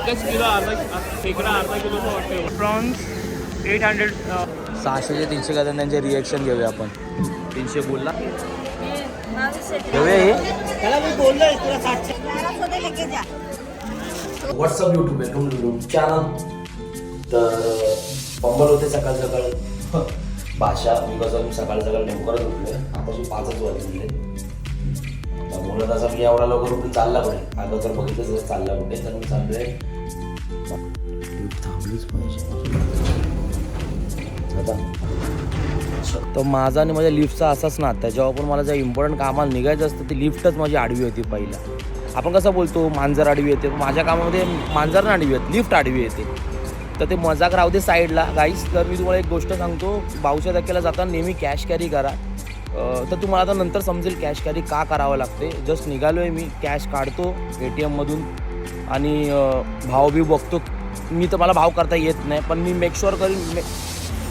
एकच किलो अर्धा खेकडा अर्धा किलोचा वाटते. प्रॉन्स 800. 600 ते 300 का त्यांचे रिएक्शन घेऊया आपण. 300 बोलला घेऊया हे. त्याला मी बोललोय तुला 700 WhatsApp YouTube welcome to channel. तर पंबल होते सकाळ सकाळ भाषा मी कसं सकाळ सकाळ नेमकरच उठले. आतापासून 5च वाजले. तर बोलत असं मी एवढा लवकर उठून चालला कुठे आता तर बघितलं चालला कुठे तर मी चाललोय. थांबलीच पाहिजे आता. तर माझा आणि माझ्या लिफ्टचा असाच ना जेव्हा पण मला ज्या इम्पॉर्टंट कामाला निघायचं असतं ती लिफ्टच माझी आडवी होती पहिला. आपण कसं बोलतो मांजर आडवी येते, माझ्या कामामध्ये मांजर ना आडवी येते, लिफ्ट आडवी येते. तर ते मजाक राहू दे साईडला गाईस. तर मी तुम्हाला एक गोष्ट सांगतो, भाऊच्या धक्क्याला जाताना नेहमी कॅश कॅरी करा. तर तुम्हाला आता नंतर समजेल कॅश कॅरी का करावं लागते. जस्ट निघालो आहे मी, कॅश काढतो ATMमधून आणि भाव बी बघतो. मी तर मला भाव करता येत नाही पण मी मेक शुअर करीन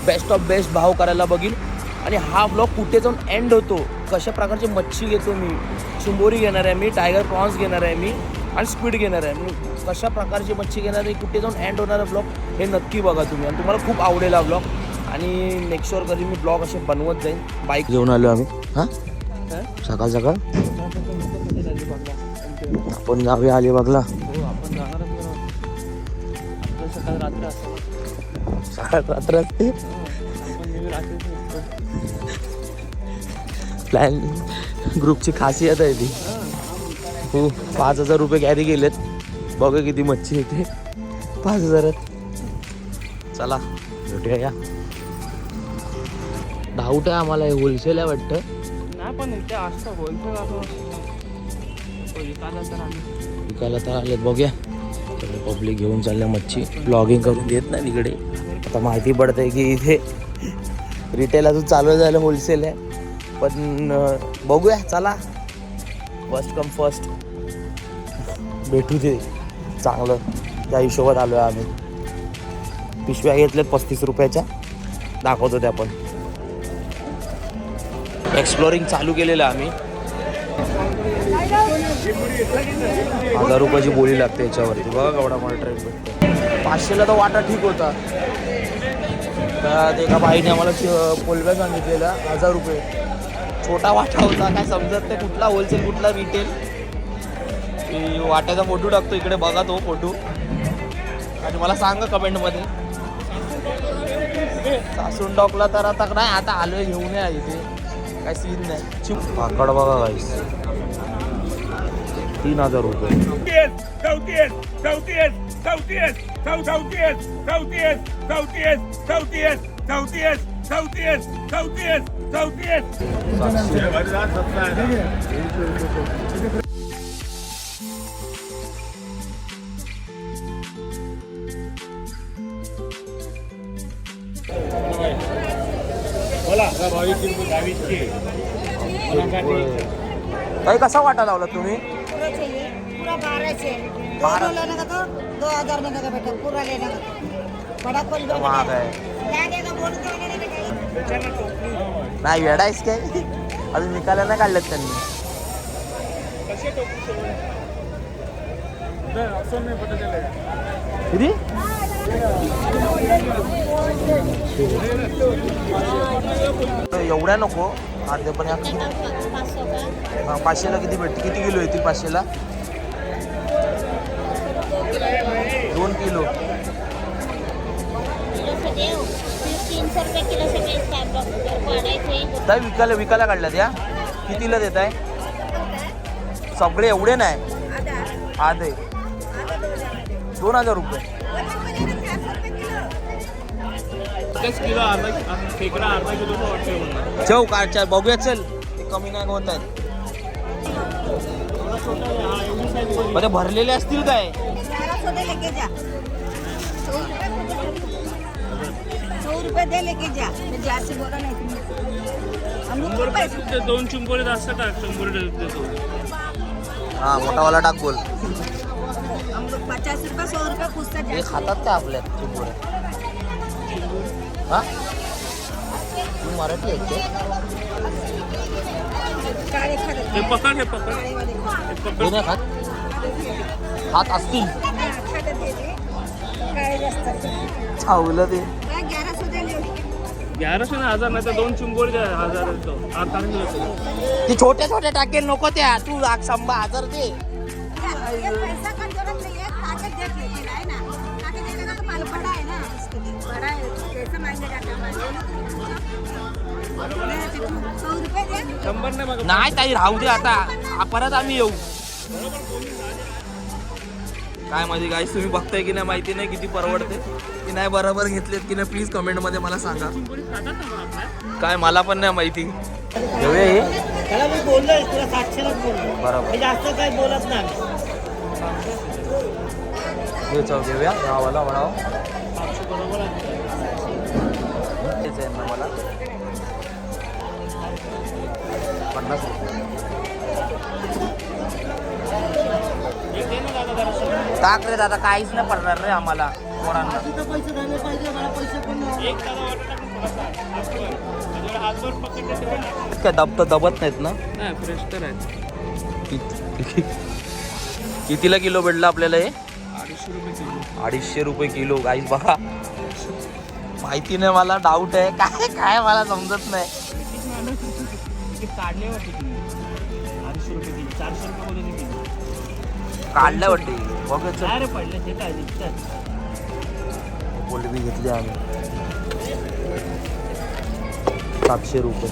बेस्ट ऑफ बेस्ट भाव करायला बघीन. आणि हा ब्लॉग कुठे जाऊन एंड होतो, कशा प्रकारची मच्छी घेतो मी, चिंबोरी घेणार आहे मी, टायगर प्रॉन्स घेणार आहे मी आणि स्क्विड घेणार आहे मी. कशा प्रकारची मच्छी घेणार आहे, कुठे जाऊन एंड होणारा ब्लॉग हे नक्की बघा तुम्ही आणि तुम्हाला खूप आवडेल हा ब्लॉग. आणि मेक शुअर करीन मी ब्लॉग असे बनवत जाईन. बाईक घेऊन आलो आम्ही. हां सकाळ सकाळ आपण जाऊया अलिबागला. सकाळ रात्र असते प्लॅन. ग्रुपची खासियत आहे ती. हो 5,000 रुपये कॅरी केलेत. बघा किती मच्छी येते 5,000. चला भेटूया. या डाऊट आहे आम्हाला, हे होलसेल आहे वाटतं. नाही पण इथे असतं होलसेल असं विकायला तर आलेत. बघूया सगळे पब्लिक घेऊन चालल्या मच्छी. ब्लॉगिंग करून देत नाही तिकडे. आता माहिती पडतंय की इथे रिटेल अजून चालू झालं, होलसेल आहे. पण बघूया चला, फर्स्ट कम फर्स्ट भेटू दे चांगलं. त्या हिशोबात आलो आहे आम्ही. पिशव्या घेतल्यात 35 रुपयाच्या, दाखवतो त्या पण. एक्सप्लोरिंग चालू केलेलं आम्ही. 1,000 रुपयाची बोली लागते याच्यावरती. बघा केवढा मला ट्रेन भेटतो. 500ला तर वाटा ठीक होता. तर एका बाईने आम्हाला कोलब्या सांगितलेला 1,000 रुपये. छोटा वाटा होता, काय समजत नाही कुठला होलसेल कुठला रिटेल. वाट्याचा फोटो टाकतो इकडे, बघा तो फोटो आणि मला सांगा कमेंटमध्ये. सासून डॉकला तर आता नाही, आता आलोय घेऊन या इथे, काय सीन नाही. पाकड बघा गाईस 3,000 रुपये. काही कसा वाटा लावला तुम्ही? पूरा 12 लेने का तो 2,000 में का बेटा पूरा लेने का बड़ा कोल महाग आहे. लागेगा बोल तो नाही वेडा आहेस काय? अजून निकाला नाही काढलेत त्यांनी. किती? एवढ्या नको अर्धे पण. 500ला किती भेटते? किती किलो येतील 500ला? 2 किलो. 300 रुपये किलो से विकायला काढल्यात या. कितीला देत आहे? सगळे एवढे नाही, आधे 2,000 रुपये. एकच किलो अर्धा खेकडा अर्धा किलोचा वाटते. चव काढच्या बघूया. चल कमी नाही होत आहेत. म्हणजे भरलेले असतील काय? 1100 दे लेके जा. 100 रुपये दे लेके जा. मैं जास्त बोला नहीं तुम्ही. हम लोग पैसे 2 चिंबोरी जास्त टाक. 100 देतो. हा मोठावाला टाक बोल. हम लोग 50 रुपये 100 रुपये पूछता हे जा. खातात का आपल्या चिंबोरे? हा तू मराठी आहे ते? काळे खात हे पकड, हे पकड, हे हे पकड. नाही खात? खात असतील. खात दे चावलं ते 1100 दे लियो. 1100 ना 1000 नाही तर 2 चिंबोरी द्या 1000 तो 8 ती छोट्या छोट्या टाकेल नको त्या तू 1000 दे. ये पैसा का जरूरत नहीं है, ताकत देख लेकिन है ना, ताकत देने का तो माल बड़ा है ना, इसके लिए बड़ा है, कैसे मांगे जाते हैं माल? 100 रुपये दे. 100 नाही बघा. नाही ताई राहू दे आता परत आम्ही येऊ. काय माझी गाईस तुम्ही बघताय की नाही माहिती नाही किती परवडते की नाही, बरोबर घेतलेत की नाही प्लीज कमेंट मध्ये मला सांगा. चिंबोरी खातात ना मग आपल्या. काय मला पण नाही माहिती. घेऊया हे त्याला मी बोललोय तुला 700लाच बोललो. बरोबर. हे जास्त काही बोलत नाही. हे चव घेऊया गावाला म्हणावं. 500 बरोबर आहे. तेच आहे ना मला 50 रुपये. एक दे ना दादा जरासं. टाक रे दादा काहीच नाही पडणार रे आम्हाला पोरांना. तिथं पैसे झाले पाहिजे, मला पैसे पण नाही. एक दादा वाटत टाकून थोडासा हातभर. म्हणजे हातभर पकडले तेवढे टाक. काय दबत नाहीत ना. नाही फ्रेश तर आहे. कितीला किलो भेटलं आपल्याला हे? 250 रुपये किलो. 250 रुपये किलो गाईस बघा. माहिती नाही मला डाऊट आहे काय काय मला समजत नाही. ते काढले वाटते तुम्ही 250 रुपये किलो 400 रुपये मध्ये किलो. काढल्या वाटते बघ. काय रे पडले ते काय दिसतात. कोलबी घेतली आम्ही 700 रुपये.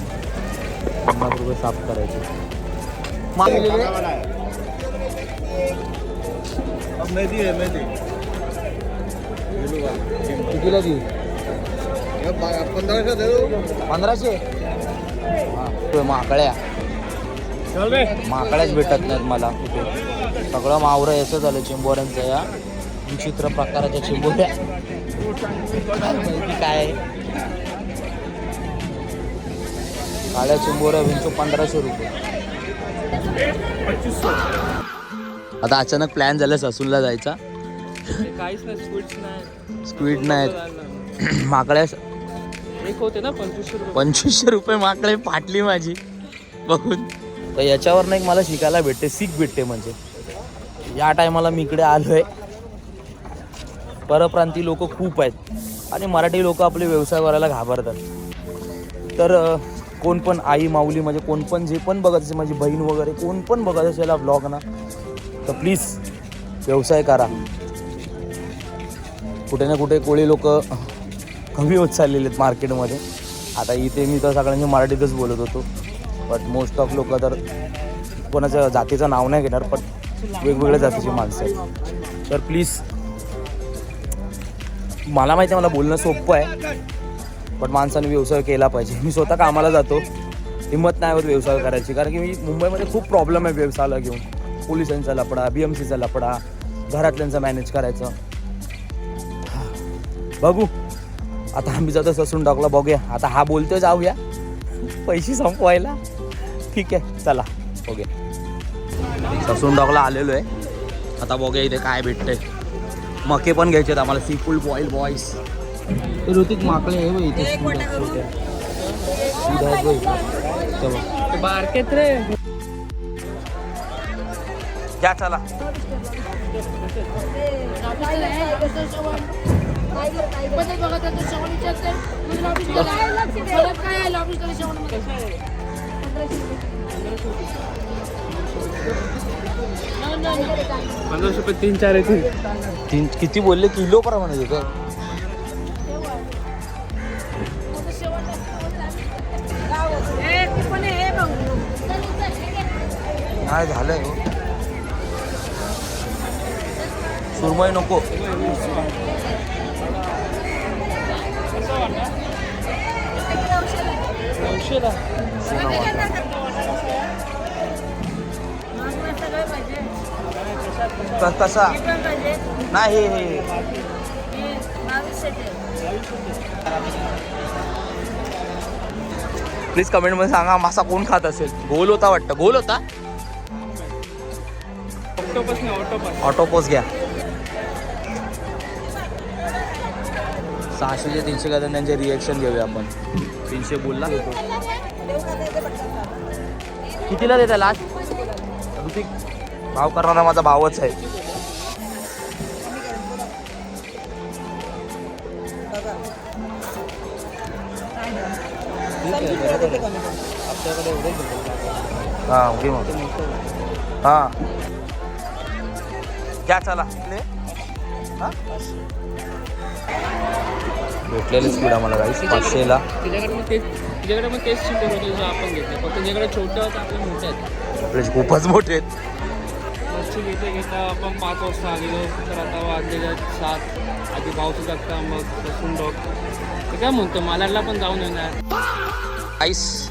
50 रुपये साफ करायचे. मेहंदी आहे मेहंदी. कितीला देऊ? 1500 दे दो. 1500. हां माकड्या चल रे. माकड्याच भेटत नाहीत मला कुठे. सगळं मावरं याचं झालं चिंबोऱ्यांचं. या विचित्र प्रकाराच्या चिंबोऱ्या माहिती काय आहे. काळ्या चिंबोऱ्या विंचू 1500 रुपये. 2500. आता अचानक प्लॅन झाला ससूनला जायचा. काहीच नाही स्वीट्स नाही. स्क्वीड नाहीत माकड्या. एक होते ना 2500 रुपये. 2500 रुपये माकडे फाटली माझी बघून. तर याच्यावर नाही मला शिकायला भेटते, सीख भेटते. म्हणजे या टायमाला मी इकडे आलोय. परप्रांती लोक खूप आहेत आणि मराठी लोक आपले व्यवसाय करायला घाबरतात. तर कोण पण आई माऊली म्हणजे कोण पण जे पण बघत असेल, माझी बहीण वगैरे कोण पण बघत असेल हा ब्लॉग ना, तर प्लीज व्यवसाय करा. कुठे ना कुठे कोळी लोक कमी होत चाललेले आहेत मार्केटमध्ये. आता इथे मी तर सगळ्यांची मराठीतच बोलत होतो, बट मोस्ट ऑफ लोक तर कोणाच्या जातीचं नाव नाही घेणार, पण वेगवेगळ्या जातीची माणसं आहेत. तर प्लीज मला माहिती आहे मला बोलणं सोपं आहे, पण माणसाने व्यवसाय केला पाहिजे. मी स्वतः कामाला जातो, हिंमत नाही होत व्यवसाय करायची, कारण की मी मुंबईमध्ये खूप प्रॉब्लेम आहे व्यवसायाला घेऊन. पोलिसांचा लफडा, BMCचा लफडा, घरातल्यांचं मॅनेज करायचं. बघू आता आम्ही जातो ससून डॉकला. बघूया आता हा बोलतोय जाऊया पैसे संपवायला. ठीक आहे चला बघूया. ससून डॉकला आलेलो आहे. आता बघूया इथे काय भेटतंय. मके पण घ्यायचे आहेत आम्हाला. Seafood boil boys. Hrithik Makade आहे बघ इथे. बारकेत रे. या चला. ₹1500 3-4 येतील. किती बोलले किलो प्रमाणे देतो. नाही झालंय हो. सुरमई नको. कसा नाही हे प्लीज कमेंट मध्ये सांगा मासा कोण खात असेल. गोल होता वाटतं. गोल होता. ऑक्टोपस नाही ऑक्टोपस. ऑटोपोस घ्या. 600 ते 300 का त्यांचे रिएक्शन घेऊया आपण. 300 बोलला कितीला देता लास्ट. ऋतिक भाव करणारा माझा भावच आहे. हां ओके मग हां घ्या चला हां भेटलेलं स्पीड आम्हाला गाईस 500ला. तिच्याकडे पण तेच चिंबर होते जो आपण घेतले, फक्त त्याच्याकडे छोटे होते आपले मोठे आहेत. आपले खूपच मोठे आहेत. मच्छी घेता आपण 5 वाजता आलेलो, तर आता वाजलेले 7. आधी पाऊस लागता मग बसून डॉग ते काय म्हणतो मालाडला पण जाऊन येणार. गाईस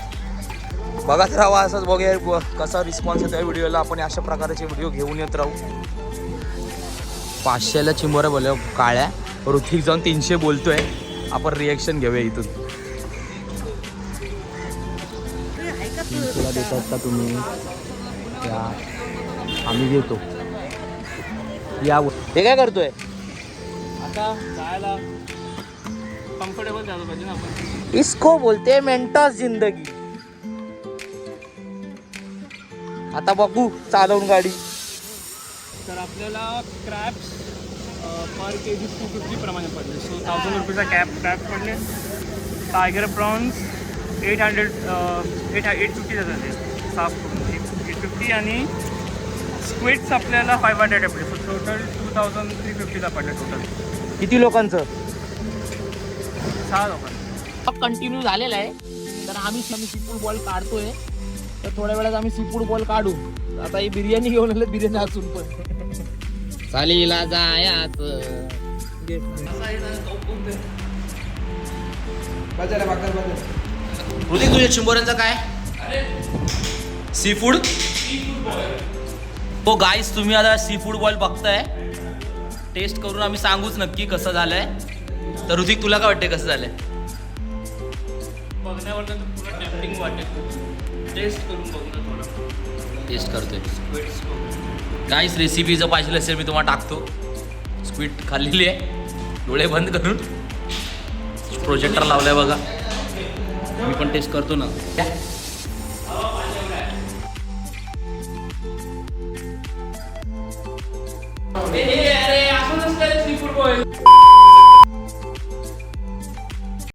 बघत राहा, असंच बघूया कसा रिस्पॉन्स येतो या व्हिडिओला. आपण अशा प्रकारचे व्हिडिओ घेऊन येत राहू. 500ला चिंबोऱ्या बोलल्या काळ्या, ऋतिक जाऊन 300 बोलतोय. आपण रिॲक्शन घेऊया इथून. तुला देतात का तुम्ही? या आम्ही देतो. या हे काय करतोय? आता जायला कम्फर्टेबल झालं पाहिजे ना आपण. इसको बोलते मेंटॉस जिंदगी. आता बघू चालवून गाडी. तर आपल्याला क्रॅप्स पर के जी 250 प्रमाणे पडले. सो 1000 रुपीचा क्रॅप पडले. टायगर प्रॉन्स 850 झाले साफ करून 850 आणि स्क्विड्स आपल्याला 500 पडले. सो टोटल 2350ला पडले टोटल. किती लोकांचं? 6 लोकांचं. कंटिन्यू झालेला आहे. तर आम्ही सीफूड बॉल काढतोय. तर थोड्या वेळात आम्ही सीफूड बॉल काढू. आता ही बिर्याणी घेऊन आले, बिर्याणी असून पण चालीला जायाच. ऋतिक तुझ्या चिंबोऱ्यांचं काय? Sea food. हो गाईस, तुम्ही आता सी फूड बॉल बघताय. टेस्ट करून आम्ही सांगूच नक्की कसं झालंय. तर ऋतिक तुला काय वाटते कसं झालंय? बघण्यावर तर पुढं टेम्पटिंग वाटेल. टेस्ट करून बघू ना थोडं. टेस्ट करतोय. स्क्विड्स बघू. काहीच रेसिपी जर पाहिजे असेल मी तुम्हाला टाकतो. स्क्विड खाल्लेली आहे डोळे बंद करून. प्रोजेक्टर लावलाय बघा. मी पण टेस्ट करतो ना. अरे असं नसतं सी फूड बॉय.